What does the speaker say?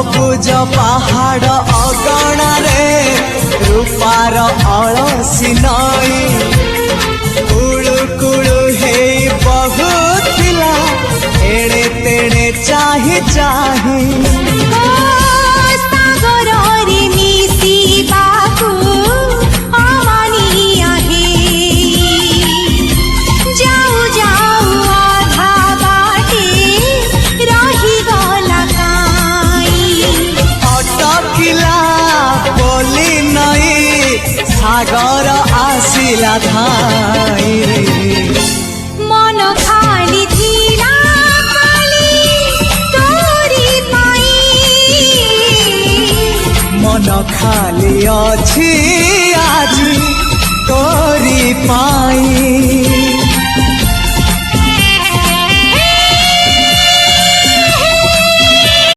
सबुज पहाड़ अगणारे रूपार अलसी नई कुळु कुळु हे बहुथिला एड़े तेड़े चाही चाही सागर आसिला धाई मन खाली थिला खाली तोरी पाई मन खाली अछि आज तोरी पाई।